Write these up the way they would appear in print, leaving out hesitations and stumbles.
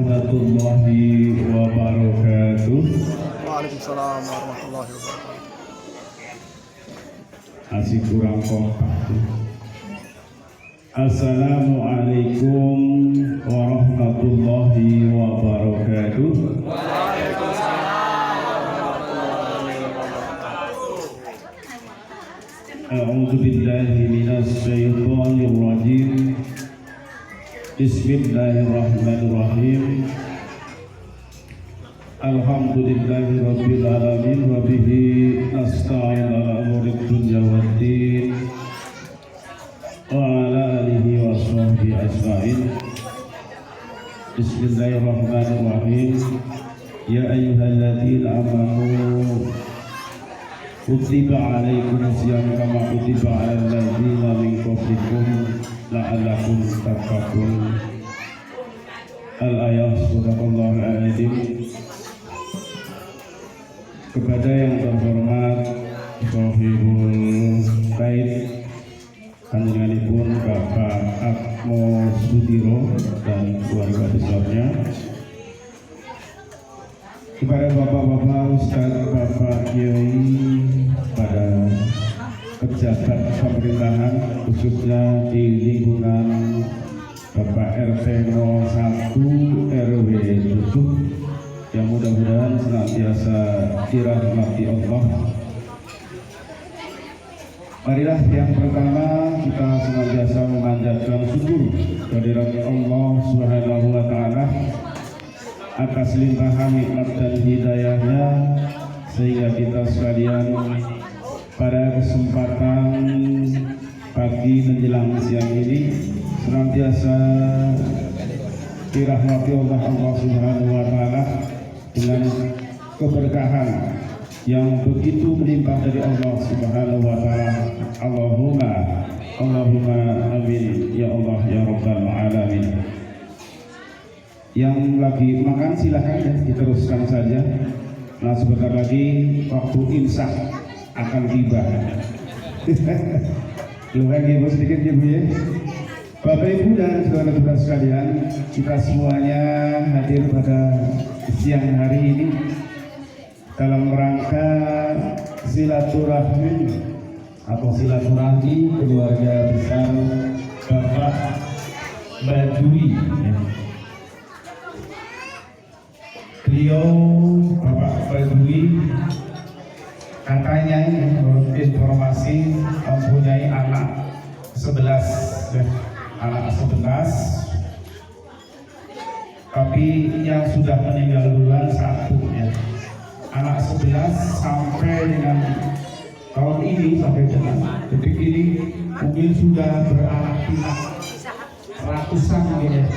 warahmatullahi wabarakatuh. Waalaikumsalam warahmatullahi wabarakatuh. Masih kurang kompak. Assalamualaikum warahmatullahi wabarakatuh. A'udzu billahi minasy syaithanir rajim. Bismillahirrahmanirrahim. Alhamdulillahi rabbil alamin wa bihi nasta'in ala umuri dunya waddin wa ala alihi wa sahbihi ajma'in. Bismillahirrahmanirrahim. Ya ayyuhalladzina amanu kutiba alaikumus syiyam kama kutiba alal ladzina min qablikum la'allakum tattaqun. Al-ayat Sadaqallahul Azim. Kepada yang terhormat Sohibul Bait panjenenganipun Bapak Atmo Sudiro dan keluarga besarnya, kepada bapak-bapak Ustaz, bapak Kiai, pada pejabat pemerintahan khususnya di lingkungan Bapak RT 01 RW 7 yang mudah-mudahan senantiasa dirahmati Allah. Marilah yang pertama kita senantiasa memanjatkan syukur kehadirat Allah Subhanahu wa taala atas limpahan nikmat dan hidayahnya, sehingga kita sekalian pada kesempatan pagi menjelang siang ini senantiasa dirahmati oleh Allah Subhanahu wa taala dengan keberkahan yang begitu melimpah dari Allah Subhanahu wa taala. Allahumma amin ya Allah ya rabbal alamin. Yang lagi makan silahkan ya, diteruskan saja. Nah, sebentar lagi waktu imsak akan tiba. Lumayan ibu sedikit ibu ya. Bapak Ibu dan saudara-saudara sekalian, kita semuanya hadir pada siang hari ini dalam rangka silaturahmi atau silaturahmi keluarga besar Bapak Badui. Beliau Bapak Badui katanya menurut informasi mempunyai anak 11 anak 11, tapi yang sudah meninggal duluan 1 ya. Anak 11 sampai dengan tahun ini, sampai dengan detik ini mungkin sudah beranak pinak ratusan mungkin ya.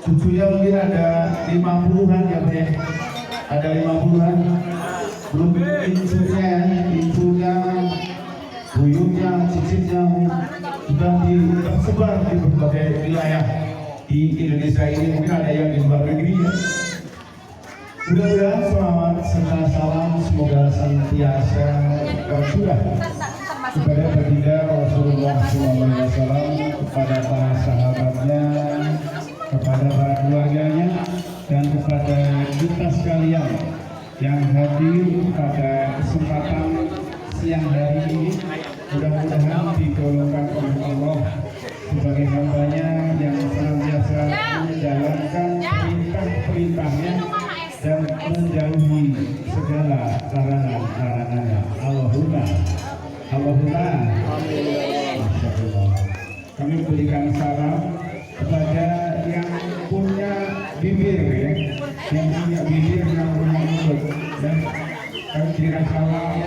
Cucunya mungkin ada 50-an ya Pak ya. Ada 50-an. Belum incunya, buyutnya, cicitnya sudah tersebar di berbagai wilayah di Indonesia ini. Mungkin ada yang di luar negeri ya. Mudah-mudahan selamat serta salam semoga senantiasa tercurah kepada baginda Rasulullah SAW, kepada para sahabatnya, kepada para keluarganya, dan kepada kita sekalian yang hadir pada kesempatan siang hari ini. Mudah-mudahan digolongkan oleh Allah sebagai hamba-Nya yang senantiasa menjalankan perintah-perintahnya dan menjauhi segala larangan-larangannya. Allahumma amin. Kami berikan salam kepada yang punya bibir ya, yang punya bibir, yang punya mulut, dan kami berikan salam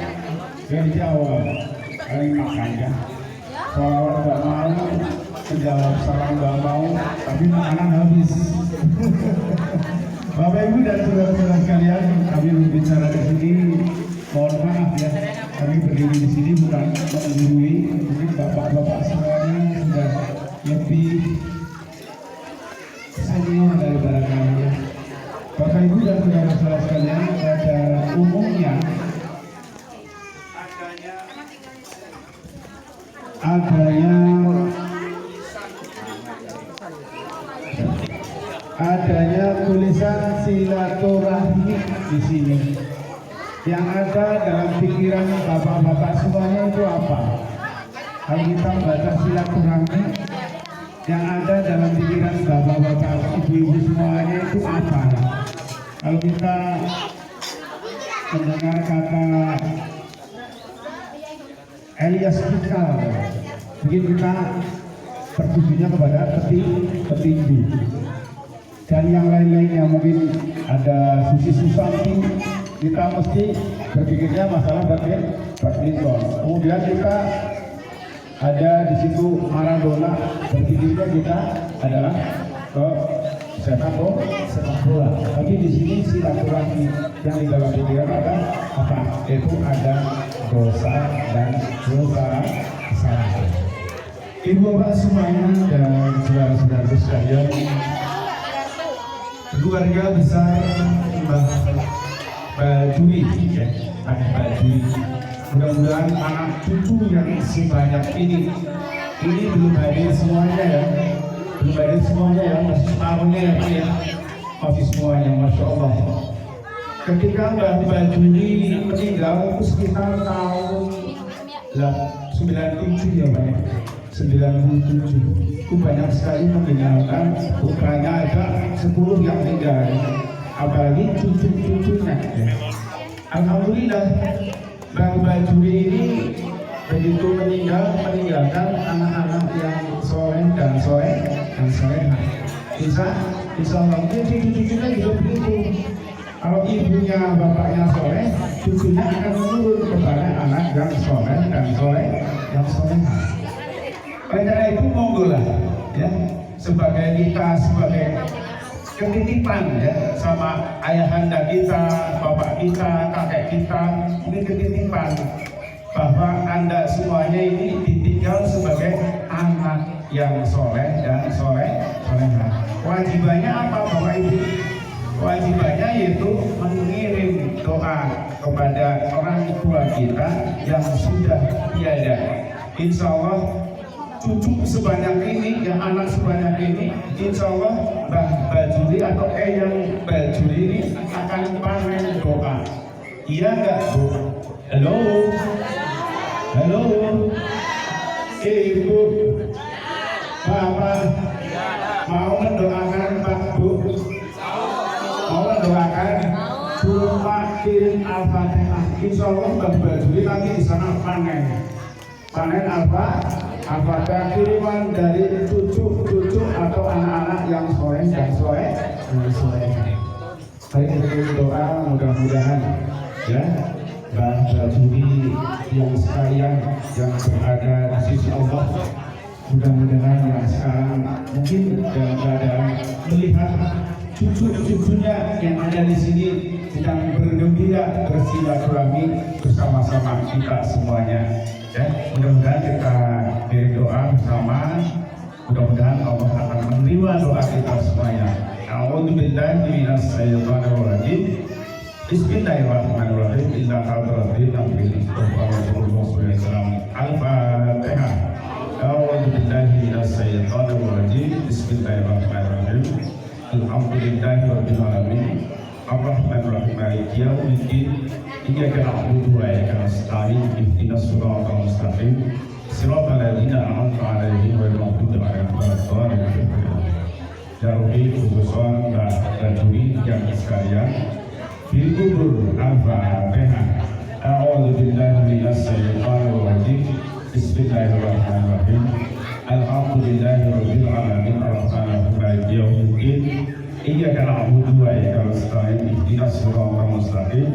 dari Jawa. Kalian makan ya, kalau nggak mau menjawab salam nggak mau, tapi makanan habis. Bapak Ibu dan saudara-saudara sekalian, kami berbicara di sini, mohon maaf ya, kami berdiri di sini bukan menggurui, mungkin bapak-bapak semuanya sudah lebih senior daripada kami ya. Bapak Ibu dan saudara-saudara sekalian, pada umumnya adanya adanya tulisan silaturahmi di sini. Yang ada dalam pikiran bapak-bapak semuanya itu apa? Kalau kita baca silaturahmi, yang ada dalam pikiran bapak-bapak ibu-ibu semuanya itu apa? Kalau kita mendengar kata Elias Pikal, mungkin kita tertujunya kepada petinju. Dan yang lain-lainnya mungkin ada Susi Susanti, kita mesti berpikirnya masalah badminton. Kemudian kita ada di situ Maradona, berpikirnya kita adalah ke sepak bola. Tapi di sini silaturahmi yang di dalam pikiran ada apa? Itu ada dosa dan dosa kesalahan. Ibu bapak semuanya dan saudara-saudara sekalian, keluarga besar Mbah Juli, ya, Mbah Juli. Mudah-mudahan anak cucu yang sebanyak ini belum hadir semuanya ya, masih separuhnya ya Pak ya, masih semuanya, Masya Allah. Ketika Mbah Juli meninggal itu sekitar tahun 97 ya Pak ya, 97. Itu banyak sekali meninggalkan, putranya ada 10 yang meninggal, apalagi cucu-cucunya ya. Alhamdulillah Mbah Juli ini begitu meninggalkan anak-anak yang soleh dan solehah. Insya Allah cucu-cucunya juga begitu. Kalau ibunya bapaknya soleh, cucunya akan menurun kepada anak yang soleh dan solehah. Oleh karena itu monggo lah ya, sebagai ketitipan ya sama ayahanda kita, bapak kita, kakek kita, ini ketitipan bahwa Anda semuanya ini ditinggal sebagai anak yang soleh dan solehah. Kewajibannya apa Bapak Ibu? Kewajibannya yaitu mengirim doa kepada orang tua kita yang sudah tiada. Insya Allah cucu sebanyak ini, yang anak sebanyak ini, insya Allah Mbah Juli atau Eyang Mbah Juli ini akan panen doa. Iya enggak Bu? Halo? Ibu, Bapak mau mendoakan Pak Bu? Mau mendoakan? Cuma kirim Al-Fatihah. Insya Allah Mbah Juli nanti di sana panen Al-Fatihah kiriman dari cucu atau anak-anak yang soleh dan soleh. Baik, itu doa mudah-mudahan ya Mbah Juli yang sekalian yang berada di sisi Allah, mudah-mudahan yang sekarang mungkin dalam keadaan melihat cucu-cucunya yang ada di sini sedang bergembira bersilaturahmi bersama-sama kita semuanya. Ya, mudah-mudahan kita kirim doa bersama. Mudah-mudahan Allah akan menerima doa kita semuanya. A'udzubillahi minasyaitonirrajim. Bismillahirrahmanirrahim. Inna qadaratina bil Al-Fatihah. A'udzubillahi minasyaitonirrajim. Bismillahirrahmanirrahim. Alhamdulillahirabbil alamin. Ar-Rahmanir-Rahim. Maliki yaumiddin. Iyyaka na'budu wa iyyaka nasta'in. Ihdinas siratal mustaqim. Siratal ladzina an'amta 'alaihim ghairil maghdubi 'alaihim waladdallin. Daruhi khususan Mbah Juli yang sekalian, Bilkubur Al-Fatihah. A'udzubillahi minasyaitonirrajim. Bismillahirrahmanirrahim. Alhamdulillahirabbil alamin. Ar-Rahmanir-Rahim. Maliki yaumiddin. Iyyaka na'budu wa iyyaka nasta'in. Ihdinas siratal mustaqim.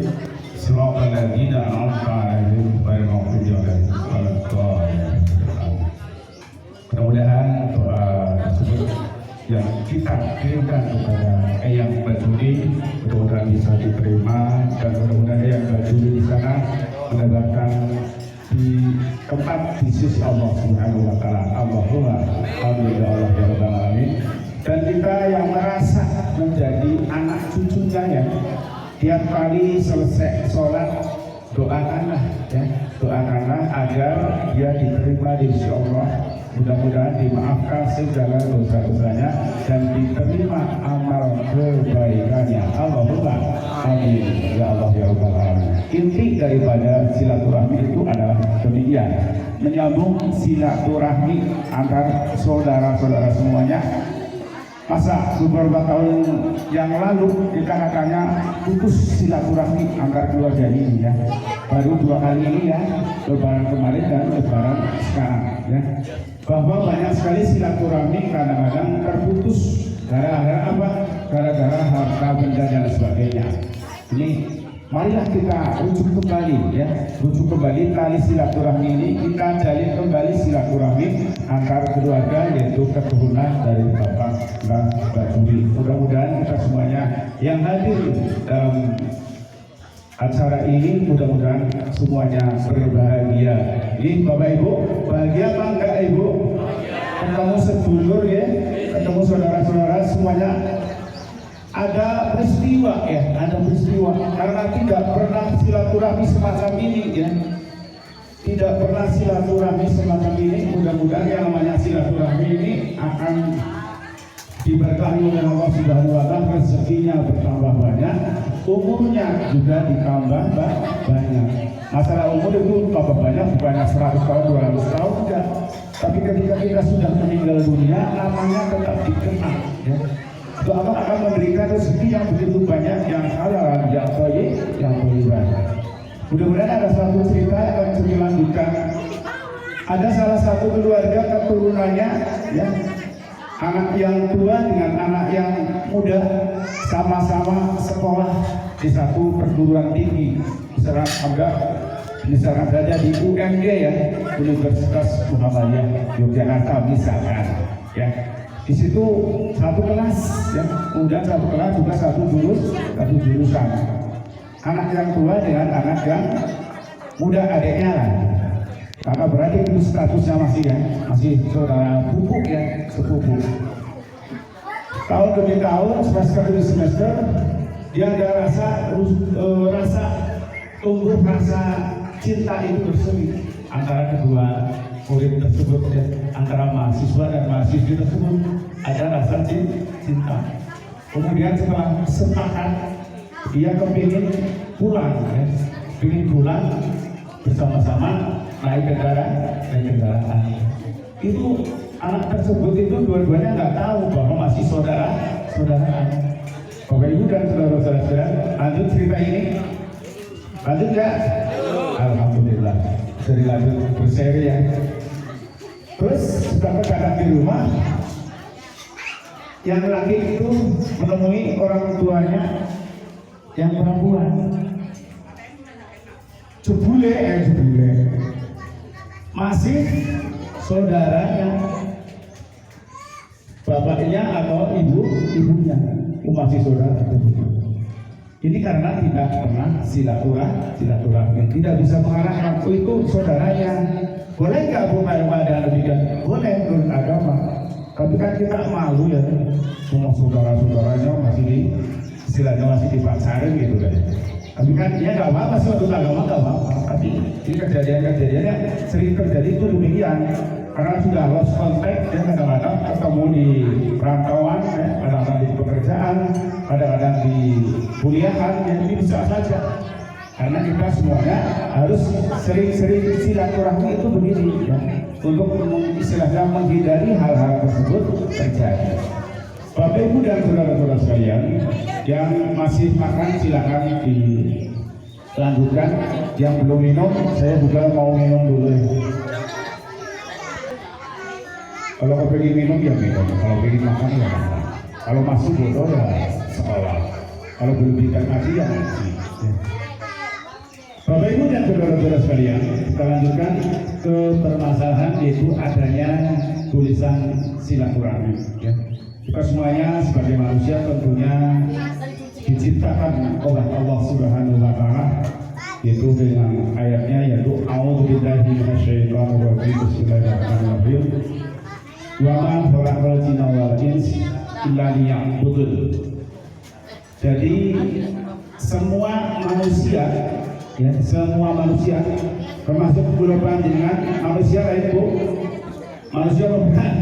Siratal ladzina an'amta 'alaihim ghairil maghdubi 'alaihim waladdallin. Mudah-mudahan doa tersebut yang kita kirimkan kepada Eyang Mbah Juli mudah-mudahan bisa diterima, dan mudah-mudahan Eyang Mbah Juli di sana mendapatkan di tempat di sisi Allah Subhanahu wa taala. Allahumma amin ya Allah ya rabbal alamin. Dan kita yang merasa menjadi anak cucunya ya, tiap kali selesai sholat doakanlah ya, doakanlah agar dia diterima di sisi Allah Mudah-mudahan dimaafkan segala dosa-dosanya dan diterima amal kebaikannya. Allahumma amin. Ya Allah ya Rabbal alamin. Inti daripada silaturahmi itu adalah demikian, menyambung silaturahmi antar saudara-saudara semuanya. Masa beberapa tahun yang lalu dikatakannya putus silaturahmi antar keluarga ini ya. Baru 2 kali ini ya, lebaran kemarin dan lebaran sekarang ya. Bahwa banyak sekali silaturahmi kadang-kadang terputus gara-gara apa? Gara-gara harta benda dan sebagainya. Ini marilah kita rujuk kembali ya, rujuk kembali tali silaturahmi ini, kita jalin kembali silaturahmi antar keluarga, yaitu keturunan dari Bapak dan Mbak Juri. Mudah-mudahan kita semuanya yang hadir dalam acara ini, mudah-mudahan semuanya berbahagia. Ini Bapak Ibu, bahagia apa enggak Ibu? Ketemu sedulur ya, ketemu saudara-saudara semuanya. Ada peristiwa ya, ada peristiwa karena tidak pernah silaturahmi semacam ini ya, tidak pernah silaturahmi semacam ini. Mudah-mudahan yang namanya silaturahmi ini akan diberkahi oleh Allah Subhanahu wa Ta'ala, rezekinya bertambah banyak, umurnya juga ditambah banyak. Masalah umur itu tambah banyak bukannya 100 tahun, 200 tahun enggak, tapi ketika kita sudah meninggal dunia namanya tetap dikenal ya. Itu Allah akan memberikan rezeki yang begitu banyak, yang halal, yang thayyib, yang thayyiban. Mudah-mudahan ada satu cerita yang akan saya lanjutkan. Ada salah satu keluarga keturunannya ya, anak yang tua dengan anak yang muda sama-sama sekolah di satu perguruan tinggi, misalkan saja di UMY ya, Universitas Muhammadiyah Yogyakarta misalkan ya. Di situ satu kelas ya, kemudian satu kelas juga satu jurusan. Anak yang tua dengan anak yang muda, adiknya lah. Karena berarti itu statusnya masih saudara pupuk ya, sepupu. Tahun demi tahun, semester demi semester, dia ada rasa tumbuh rasa cinta itu bersemi antara kedua murid tersebut ya, antara mahasiswa dan mahasiswi tersebut ada rasa cinta. Kemudian setelah sepakat dia kepingin pulang ya, kepingin pulang bersama-sama naik kendaraan. Itu anak tersebut itu dua-duanya nggak tahu bahwa masih saudaraan. Bapak Ibu dan saudara-saudara, lanjut cerita ini. Lanjut ya? Alhamdulillah. Bisa dilanjut berseri ya. Terus sudah keadaan di rumah, yang laki itu menemui orang tuanya yang perempuan. Jebule masih saudaranya, bapaknya atau ibunya masih saudara tersebut. Ini karena tidak pernah silaturahmi, tidak bisa mengarahkan itu saudaranya. Boleh nggak bukan ada demikian? Boleh menurut agama. Tapi kan kita malu ya, semua saudara-saudaranya masih dipacarin gitu kan. Tapi kan ya nggak apa-apa sih, menurut agama nggak apa-apa. Tapi ini kejadiannya sering terjadi itu demikian. Karena sudah lost contact, ya kadang-kadang ketemu di perantauan, ya, kadang-kadang di pekerjaan, kadang-kadang di kuliahan, ya ini bisa saja. Karena kita semuanya harus sering-sering silaturahmi itu begini, ya, untuk istilahnya menghindari hal-hal tersebut terjadi. Bapak Ibu dan saudara-saudara sekalian, yang masih makan silakan dilanjutkan. Yang belum minum, saya juga mau minum dulu. Kalau pengen minum ya minum, kalau pengen makan ya makan. Kalau masuk botol ya sekolah. Kalau belum bisa ngaji ya ngaji. Bapak Ibu dan saudara-saudara sekalian, kita lanjutkan ke permasalahan yaitu adanya tulisan silaturahmi. Ya. Kita semuanya sebagai manusia tentunya diciptakan oleh Allah Subhanahu wa Ta'ala, yaitu dengan ayatnya yaitu A'udzubillahi minasyaitonir rajim, bismillahirrahmanirrahim. Wa ma khalaqal jinna wal insa illa liya'budun. Jadi semua manusia, ya, semua manusia termasuk golongan dengan manusia lain Bu, Manusia bukan.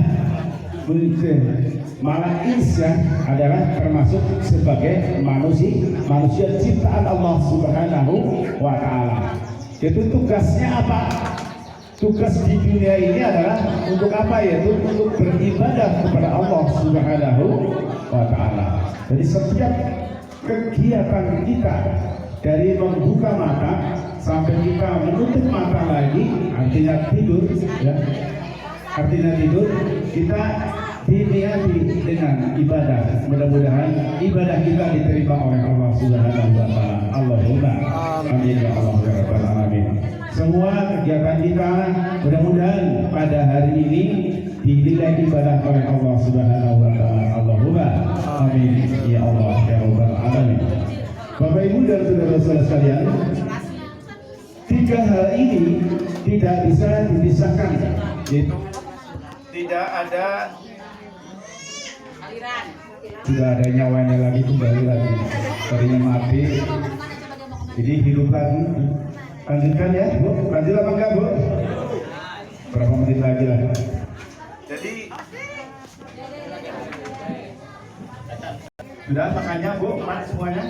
Malah Isa adalah termasuk sebagai manusia ciptaan Allah Subhanahu wa Ta'ala. Itu tugasnya apa? Tugas di dunia ini adalah untuk apa? Yaitu untuk beribadah kepada Allah Subhanahu wa Ta'ala. Jadi setiap kegiatan kita dari membuka mata sampai kita menutup mata lagi, artinya tidur, ya. Artinya tidur, kita diniati dengan ibadah. Mudah-mudahan ibadah kita diterima oleh Allah Subhanahu wa Ta'ala. Allahumma amin ya Allah ya rabbal alamin. Semua kegiatan kita mudah-mudahan pada hari ini dinilai ibadah oleh Allah Subhanahu wa Ta'ala. Allahumma amin ya Allah ya rabbal alamin. Bapak Ibu dan saudara-saudara sekalian, tiga hal ini tidak bisa dipisahkan. Tidak ada nyawanya lagi, kembali lagi. Tadinya mati, jadi hidup lagi. Lanjutkan ya, Bu. Lanjut apa enggak, Bu? Berapa menit lagi lah. Jadi sudah makanya, Bu, Mak semuanya.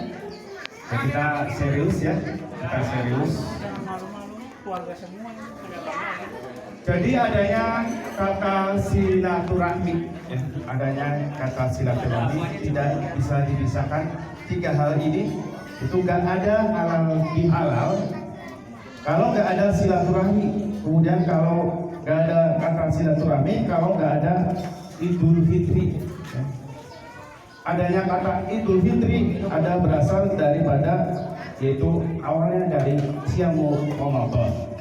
Ya, kita serius ya, kita serius. Jadi adanya kata silaturahmi, ya, adanya kata silaturahmi tidak bisa dipisahkan. Tiga hal ini itu nggak ada halal bihalal kalau nggak ada silaturahmi. Kemudian kalau nggak ada kata silaturahmi, kalau nggak ada Idul Fitri. Ya. Adanya kata Idul Fitri ada berasal daripada, yaitu awalnya dari siamu Ramadan.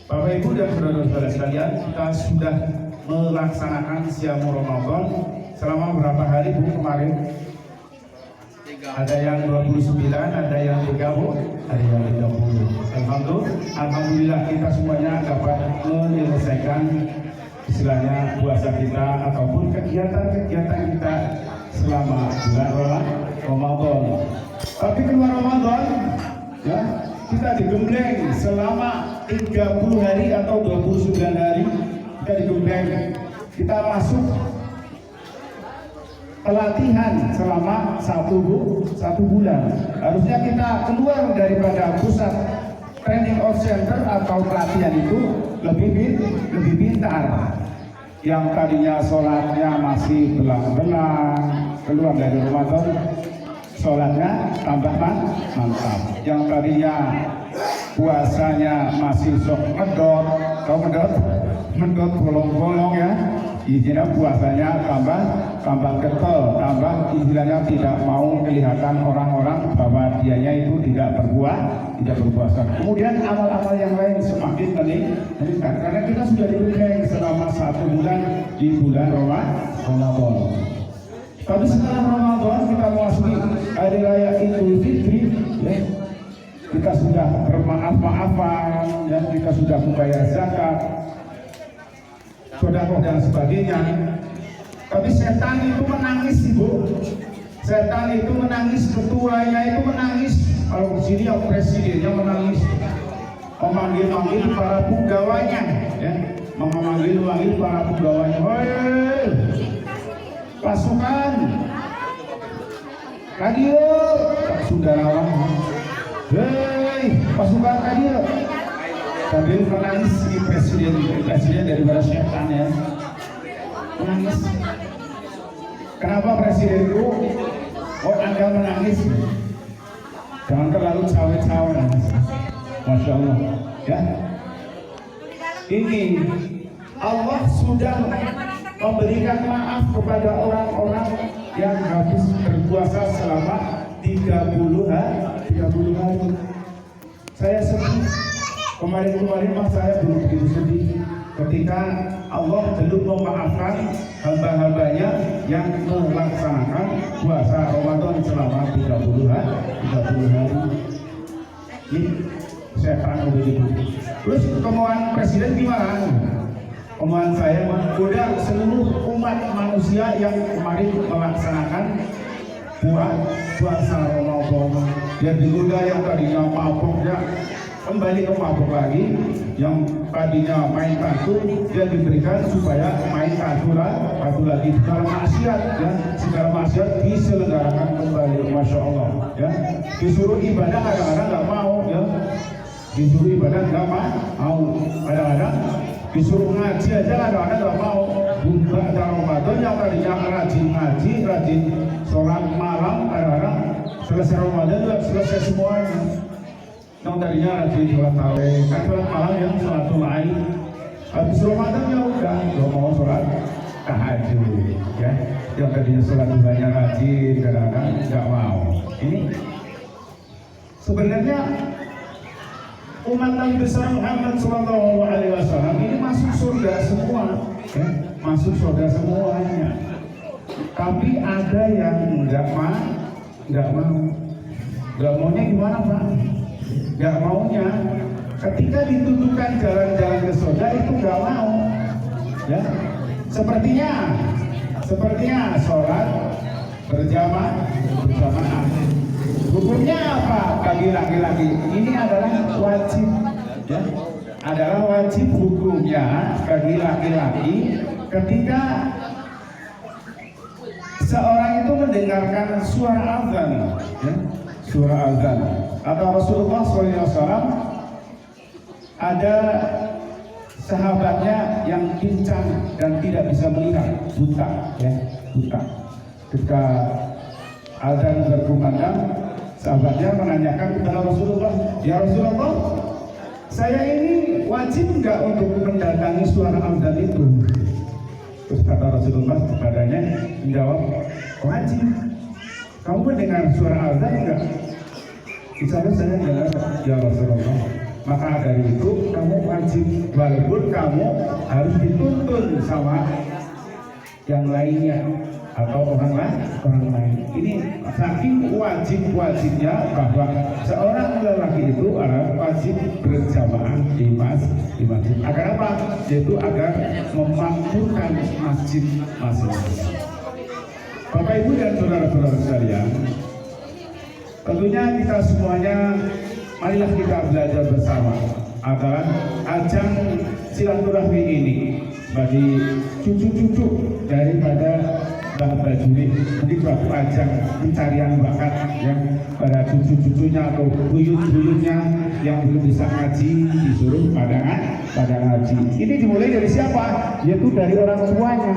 Bapak Ibu dan saudara-saudara sekalian, kita sudah melaksanakan siamu Ramadan selama berapa hari, Bu, kemarin? Ada yang 29, ada yang 30, ada yang 30. Alhamdulillah kita semuanya dapat menyelesaikan istilahnya puasa kita ataupun kegiatan-kegiatan kita selama bulan Ramadan. Tapi keluar Ramadan, ya, kita digembleng selama 30 hari atau 29 hari. Kita digembleng, kita masuk pelatihan selama satu bulan. Harusnya kita keluar daripada pusat training of center atau pelatihan itu lebih pintar. Yang tadinya sholatnya masih belang-belang, keluar dari Ramadan sholatnya tambah mantap. Yang tadinya puasanya masih sok medot bolong-bolong ya, izinnya puasanya tambah getol, tambah istilahnya tidak mau kelihatan orang-orang bahwa dianya itu tidak berpuasa. Kemudian amal-amal yang lain semakin meningkat karena kita sudah digembleng selama 1 bulan di bulan Ramadan. Tapi setelah Ramadan kita memasuki hari raya Idul Fitri, ya, kita sudah bermaaf-maafan, ya, kita sudah membayar zakat, sedekah dan sebagainya. Tapi setan itu menangis, Ibu. Setan itu menangis, ketuanya itu menangis. Kalau di sini yang presidennya menangis, memanggil-manggil para pegawainya, ya, memanggil para pegawainya. Hei, pasukan, radio, saudara. Hei, pasukan radio. Sambil menangis si presiden daripada setan, ya, menangis. Kenapa presiden itu? Oh, Anda menangis? Jangan terlalu cawe-cawe, Masya Allah, ya. Ini Allah sudah memberikan maaf kepada orang-orang yang habis berpuasa selama 30 hari. Saya sedih. Kemarin mas saya belum begitu sedih ketika Allah belum memaafkan hamba-hambanya yang melaksanakan puasa Ramadan selama 30 hari. Ini saya terang begitu. Terus kemauan presiden gimana? Kemauan saya menggoda seluruh umat manusia yang kemarin melaksanakan puasa Ramadan. Yang digoda yang tadinya mabuk, ya, kembali ke mabuk lagi. Yang tadinya main kartu dia diberikan supaya main kartu lagi. Segala maksiat ya, segala maksiat diselenggarakan kembali. Masya Allah ya. Disuruh ibadah kadang-kadang nggak mau ya, disuruh ibadah nggak mau, kadang-kadang disuruh ngaji aja kadang-kadang nggak mau. Buka Ramadan yang tadinya rajin ngaji, rajin sholat malam, kadang-kadang selesai Ramadan juga selesai semuanya. Yang tadinya rajin sholat tarawih, kan sholat malam yang sholatul Aid, habis Ramadan ya udah nggak mau sholat tahajud ya. Yang tadinya sholat banyak rajin, kadang-kadang nggak mau. Ini sebenarnya umat Nabi besar Muhammad Sallallahu Alaihi Wasallam ini masuk surga semua, ya, masuk surga semuanya. Tapi ada yang nggak maunya gimana Pak? Nggak maunya ketika dituduhkan jalan-jalan ke surga itu nggak mau, ya. Sepertinya sholat berjamaah. Hukumnya apa bagi laki-laki? Ini adalah wajib, ya. Adalah wajib hukumnya bagi laki-laki ketika seorang itu mendengarkan suara azan, ya, suara azan. Atau Rasulullah SAW ada sahabatnya yang pincang dan tidak bisa melihat, buta, ya, buta. Ketika azan berkumandang, sahabatnya menanyakan kepada Rasulullah, ya Rasulullah, saya ini wajib enggak untuk mendatangi suara azan itu? Terus kata Rasulullah kepadanya, menjawab, wajib. Kamu mendengar suara azan enggak? Misalnya saya dengar, ya Rasulullah. Maka dari itu kamu wajib, walaupun kamu harus dituntun sama yang lainnya atau orang lain. Ini saking wajibnya bahwa seorang lelaki itu adalah wajib berjamaah di masjid. Agar apa? Yaitu agar memakmurkan masjid masing-masing. Bapak Ibu dan saudara-saudara sekalian, tentunya kita semuanya marilah kita belajar bersama adalah ajang silaturahmi ini bagi cucu-cucu daripada Mbah Bajuri. Ini suatu ajang pencarian bakat yang pada cucu-cucunya atau buyut-buyutnya yang belum bisa ngaji disuruh pada ngaji. Ini dimulai dari siapa? Yaitu dari orang tuanya.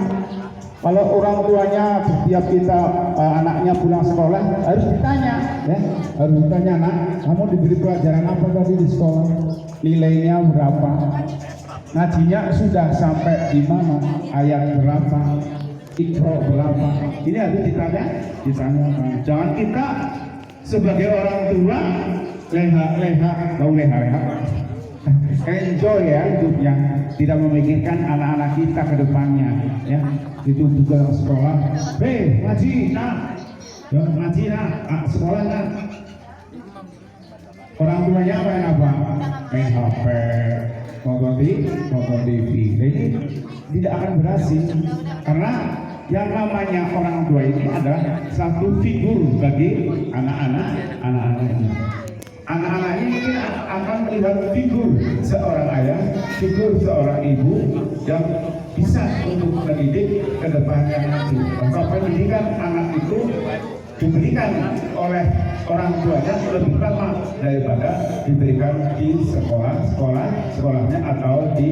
Kalau orang tuanya setiap kita anaknya pulang sekolah harus ditanya, ya, harus ditanya, nak, kamu diberi pelajaran apa tadi di sekolah? Nilainya berapa? Ngajinya sudah sampai di mana? Ayat berapa? Iqra berapa? Ini harus ditanya. Jangan kita sebagai orang tua leha-leha, enjoy ya hidupnya, tidak memikirkan anak-anak kita ke depannya, ya. Itu juga sekolah, ngaji, nah, ya, ngaji, nah, sekolah, nah. Orang tuanya main apa? Main HP, nonton TV. Ini tidak akan berhasil karena yang namanya orang tua ini adalah satu figur bagi anak-anaknya. Anak-anaknya ini akan melihat figur seorang ayah, figur seorang ibu yang bisa untuk mendidik ke depannya nanti. Maka pendidikan anak itu diberikan oleh orang tuanya lebih lama daripada diberikan di sekolahnya atau di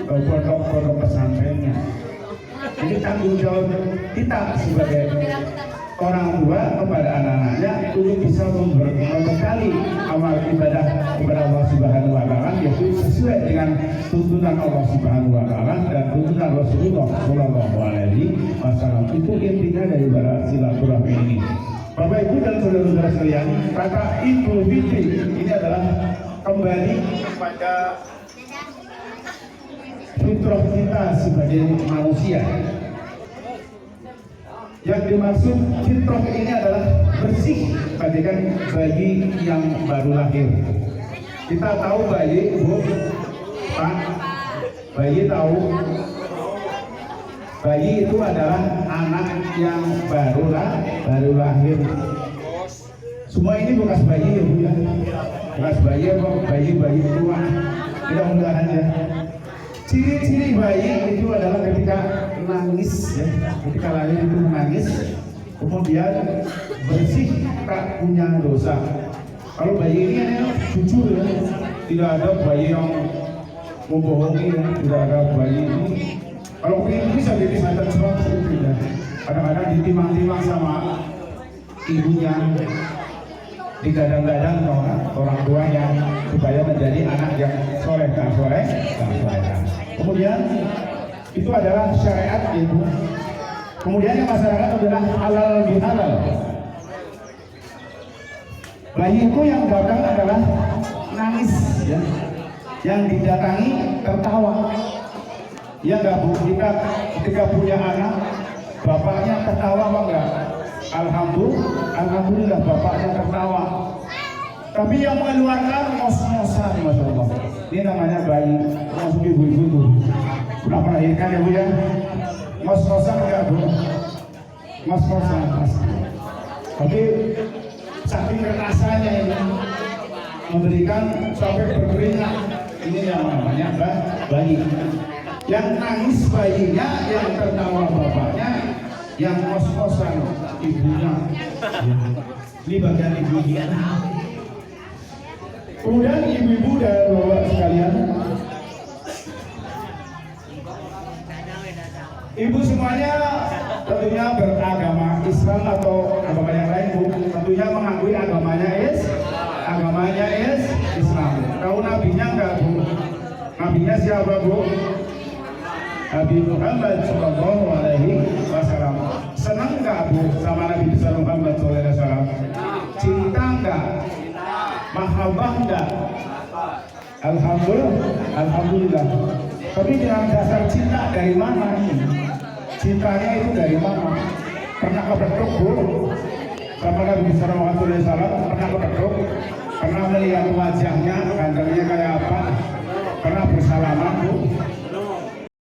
pondok pesantrennya. Ini tanggung jawab kita sebagai orang tua kepada anak-anaknya untuk bisa membekali amal ibadah kepada Allah Subhanahu wa Ta'ala, yaitu sesuai dengan tuntunan Allah Subhanahu wa Ta'ala dan tuntunan Rasulullah Shallallahu Alaihi Wasallam. Itu intinya daripada silaturahmi ini. Bapak Ibu dan saudara-saudara sekalian, kata Idul Fitri ini adalah kembali kepada fitrah kita sebagai manusia. Yang dimaksud fitrah ini adalah bersih bagaikan bayi yang baru lahir. Kita tahu bayi, Bu, Pak, bayi tahu. Bayi itu adalah anak yang baru lahir. Semua ini bekas bayi ya Bu ya. Belas bayi apa bayi tua. Mudah-mudahan ya. Ciri-ciri bayi itu adalah ketika nangis ya, ketika lahir itu menangis, kemudian bersih, tak punya dosa. Kalau bayi ini jujur ya, tidak ada bayi yang membohongi ya, tidak ada bayi ini. Kalau ini bisa jadi sadar sebab ya. Kadang-kadang ditimang-timang sama ibunya, digadang-gadang orang tua yang supaya menjadi anak yang soleh. Kemudian itu adalah syariat ibu. Kemudian yang masyarakat adalah halal bihalal. Bayi itu yang datang adalah nangis ya. Yang didatangi tertawa. Ya enggak Bu, ketika punya anak, bapaknya tertawa apa enggak? Alhamdulillah bapaknya tertawa. Tapi yang mengeluarkan ngos-ngosan, Masya Allah. Ini namanya bayi, masuk ibu-ibu itu. Pernah melahirkan ya Bu ya? Ngos-ngosan enggak Bu? Ngos-ngosan. Tapi saking kerasanya ini memberikan sampai berkeringat. Ini yang namanya bayi. Yang nangis bayinya, yang tertawa bapaknya, yang ngos-ngosan ibunya. Ini bagian ibunya. Kemudian ibu-ibu dan bapak sekalian, ibu semuanya tentunya beragama Islam atau agama yang lain Bu. Tentunya mengakui agamanya Islam. Tahu nabinya enggak Bu? Nabinya siapa Bu? Nabi Muhammad Sallallahu Alaihi Wasallam. Senang nggak Bu sama Nabi Muhammad Sallallahu Alaihi Wasallam? Cinta nggak? Mahabbah nggak? Alhamdulillah. Tapi dengan dasar cinta dari mana ini? Cintanya itu dari mana? Pernah kepetuk Bu sama Nabi Sallallahu Alaihi Wasallam? Pernah kepetuk? Pernah melihat wajahnya, gantengnya kayak apa? Pernah bersalaman